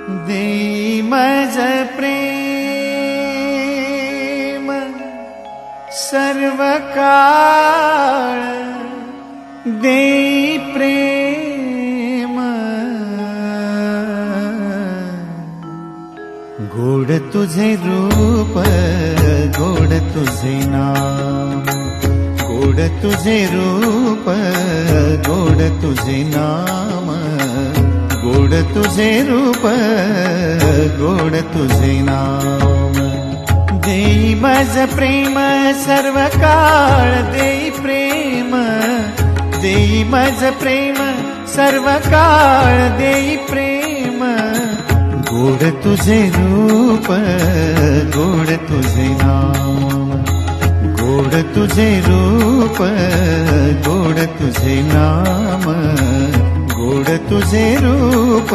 देई मज प्रेम सर्व काळ, देई प्रेम गोड तुझे रूप, गोड तुझे नाम, गोड तुझे रूप, गोड तुझे नाम, गोड तुझे रूप, गोड तुझे नाम. देई मज प्रेम सर्व काळ, देई प्रेम, देई मज प्रेम सर्व काळ, देई प्रेम गोड तुझे रूप, गोड तुझे नाम, गोड तुझे रूप, गोड तुझे नाम, गोड तुझे रूप,